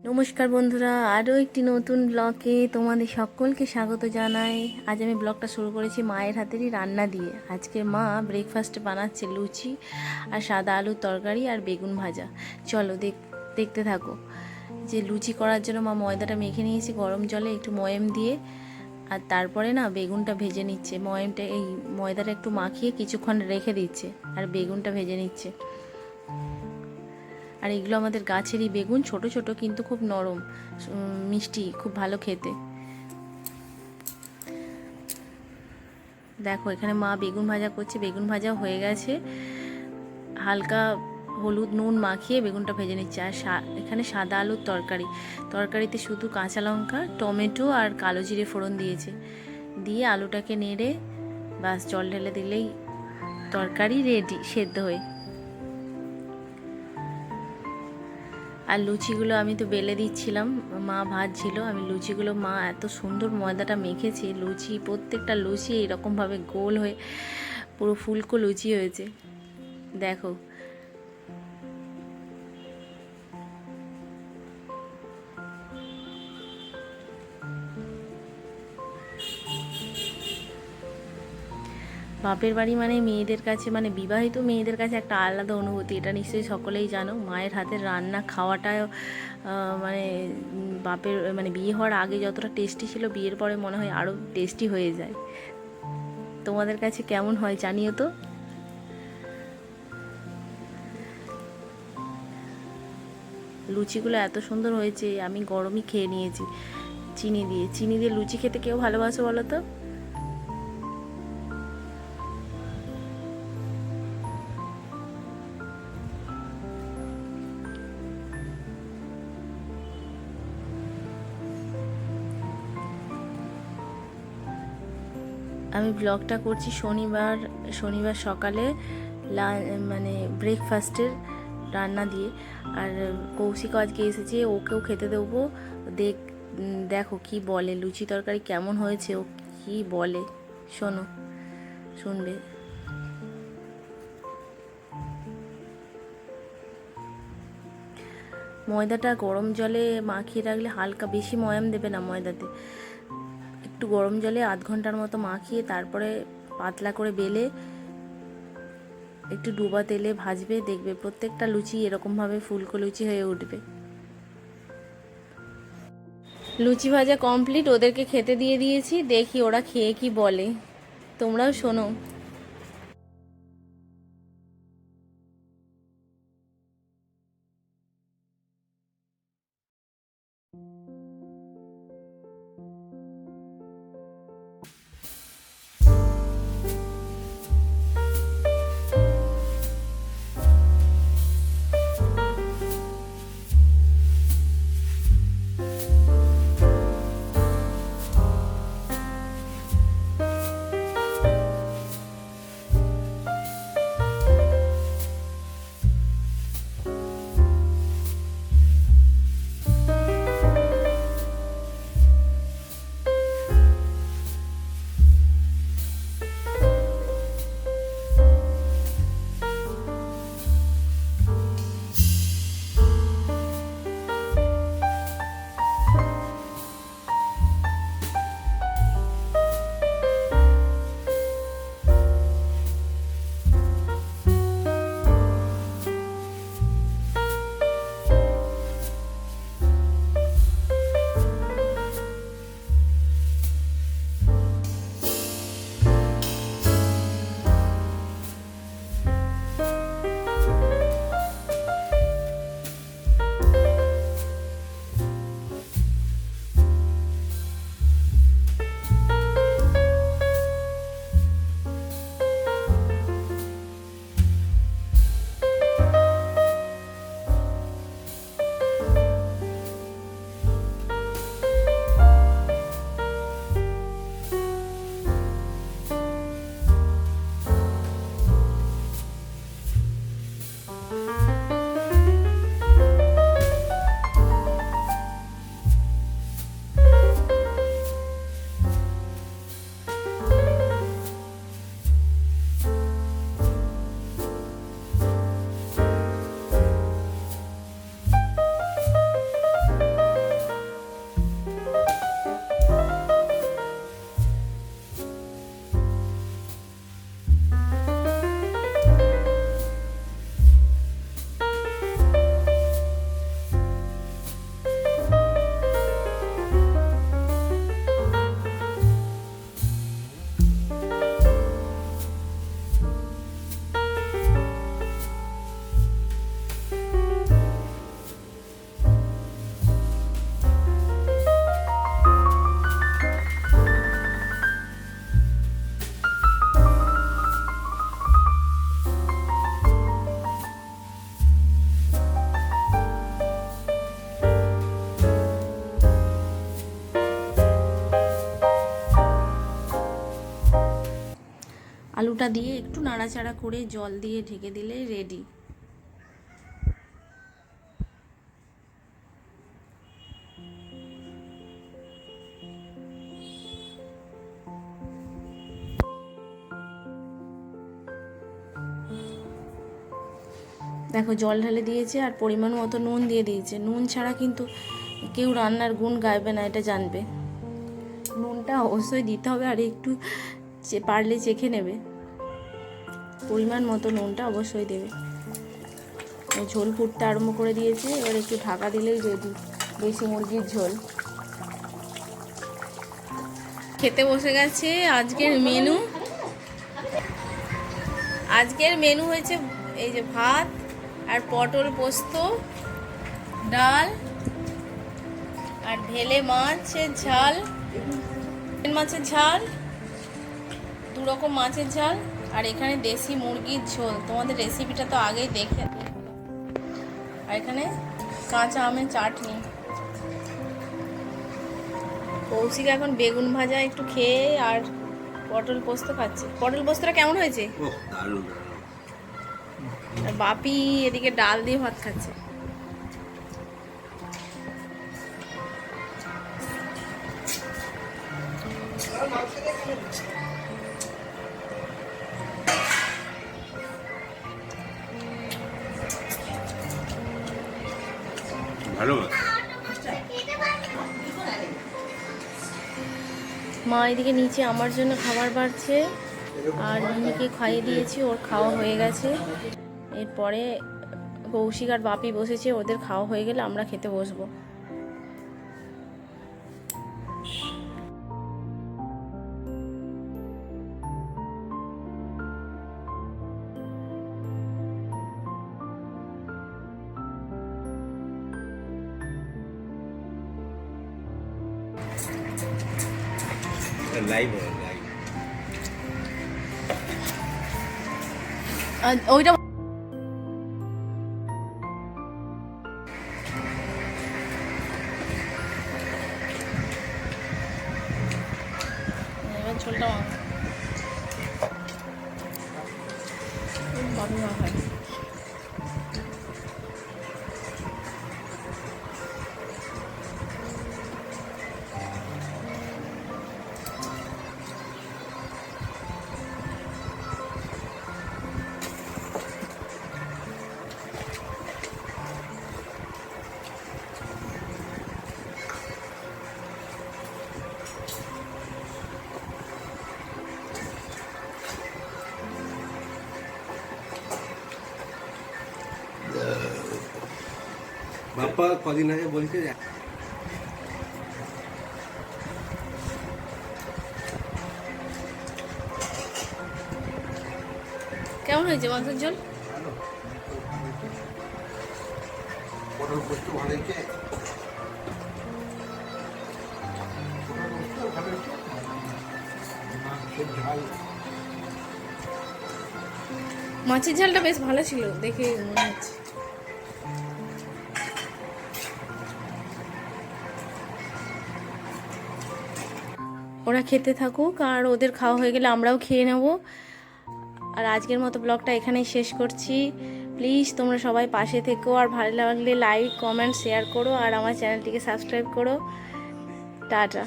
নমস্কার বন্ধুরা, আরও একটি নতুন ব্লগে তোমাদের সকলকে স্বাগত জানাই। আজ আমি ব্লগটা শুরু করেছি মায়ের হাতেরই রান্না দিয়ে। আজকে মা ব্রেকফাস্টে বানাচ্ছে লুচি আর সাদা আলুর তরকারি আর বেগুন ভাজা। চলো দেখতে থাকো। যে লুচি করার জন্য মা ময়দাটা মেখে নিয়েছে গরম জলে একটু ময়াম দিয়ে, আর তারপরে না বেগুনটা ভেজে নিচ্ছে। এই ময়দাটা একটু মাখিয়ে কিছুক্ষণ রেখে দিচ্ছে আর বেগুনটা ভেজে নিচ্ছে। আর এগুলো আমাদের গাছেরই বেগুন, ছোট ছোট কিন্তু খুব নরম, মিষ্টি, খুব ভালো খেতে। দেখো এখানে মা বেগুন ভাজা করছে, বেগুন ভাজা হয়ে গেছে। হালকা হলুদ নুন মাখিয়ে বেগুনটা ভেজে নিচ্ছে। আর এখানে সাদা আলুর তরকারিতে শুধু কাঁচা লঙ্কা, টমেটো আর কালো জিরে ফোড়ন দিয়েছে। দিয়ে আলুটাকে নেড়ে বাস জল ঢেলে দিলেই তরকারি রেডি, সেদ্ধ হয়ে। আর লুচিগুলো আমি তো বেলে দিচ্ছিলাম, মা ভাজছিল, আমি লুচিগুলো, মা এত সুন্দর ময়দাটা মেখেছে, প্রত্যেকটা লুচি এরকমভাবে গোল হয়ে পুরো ফুলকো লুচি হয়েছে। দেখো বাপের বাড়ি মানে মেয়েদের কাছে, মানে বিবাহিত মেয়েদের কাছে একটা আলাদা অনুভূতি, এটা নিশ্চয়ই সকলেই জানো। মায়ের হাতের রান্না খাওয়াটাও মানে বিয়ে হওয়ার আগে যতটা টেস্টি ছিল, বিয়ের পরে মনে হয় আরও টেস্টি হয়ে যায়। তোমাদের কাছে কেমন হয় জানিও তো। লুচিগুলো এত সুন্দর হয়েছে, আমি গরমই খেয়ে নিয়েছি চিনি দিয়ে লুচি খেতে কেউ ভালোবাসো বলো তো? আমি ব্লগটা করছি শনিবার সকালে, মানে ব্রেকফাস্টের রান্না দিয়ে। আর কৌশিকও আজকে এসেছে, ওকেও খেতে দেবো। দেখো কি বলে, লুচি তরকারি কেমন হয়েছে, ও কি বলে শোনো, শুনবে। ময়দাটা গরম জলে মাখিয়ে রাখলে, হালকা, বেশি ময়াম দেবে না ময়দাতে, একটু গরম জলে আধ ঘন্টার মতো মাখিয়ে তারপরে পাতলা করে বেলে একটু ডুবা তেলে ভাজবে, দেখবে প্রত্যেকটা লুচি এরকমভাবে ফুলকো লুচি হয়ে উঠবে। লুচি ভাজা কমপ্লিট, ওদেরকে খেতে দিয়ে দিয়েছি, দেখি ওরা খেয়ে কি বলে, তোমরাও শোনো। আলুটা দিয়ে একটু নাড়াচাড়া করে জল দিয়ে ঢেকে দিলে রেডি। দেখো জল ঢেলে দিয়েছে আর পরিমাণ মতো নুন দিয়ে দিয়েছে। নুন ছাড়া কিন্তু কেউ রান্নার গুণ গাইবে না, এটা জানবে। নুনটা অবশ্যই দিতে হবে, আর একটু পারলে চেখে নেবে। পরিমাণ মতো নুনটা অবশ্যই দেবে। ঝোল ফুটতে আরম্ভ করে দিয়েছে, এবার একটু ঢাকা দিলেই রেডি দেশি মুরগির ঝোল। খেতে বসে গেছে। আজকের মেনু হয়েছে এই যে ভাত আর পটল পোস্ত, ডাল আর ঢেলে মাছের ঝাল, দু রকম মাছের ঝাল, আর এখানে দেশি মুরগির ঝোল। তোমাদের রেসিপিটা তো আগেই দেখে। আর এখানে কাঁচা আমের চাটনি। কৌশিক এখন বেগুন ভাজা একটু খেয়ে আর পটল পোস্ত খাচ্ছে। পটল পোস্তটা কেমন হয়েছে? আর বাপি এদিকে ডাল দিয়ে ভাত খাচ্ছে। মা এদিকে নিচে আমার জন্য খাবার বাড়ছে, আর মিনিকে খাইয়ে দিয়েছি, ওর খাওয়া হয়ে গেছে। এরপরে কৌশিক আর বাপি বসেছে, ওদের খাওয়া হয়ে গেলে আমরা খেতে বসবো। ওইটা ঝোলটা ভালো না হয়। বাপ্পা কদিন আগে বলছে কেমন হয়েছে মাংসের ঝোল? পটল পোস্ত ভালো হয়েছে। মাছের ঝালটা বেশ ভালো ছিল দেখে মনে হচ্ছে। ওরা খেতে থাকুক, আর ওদের খাওয়া হয়ে গেলে আমরাও খেয়ে নেব। আর আজকের মতো ব্লগটা এখানেই শেষ করছি। প্লিজ তোমরা সবাই পাশে থেকো, আর ভালো লাগলে লাইক কমেন্ট শেয়ার করো, আর আমার চ্যানেলটিকে সাবস্ক্রাইব করো। টাটা।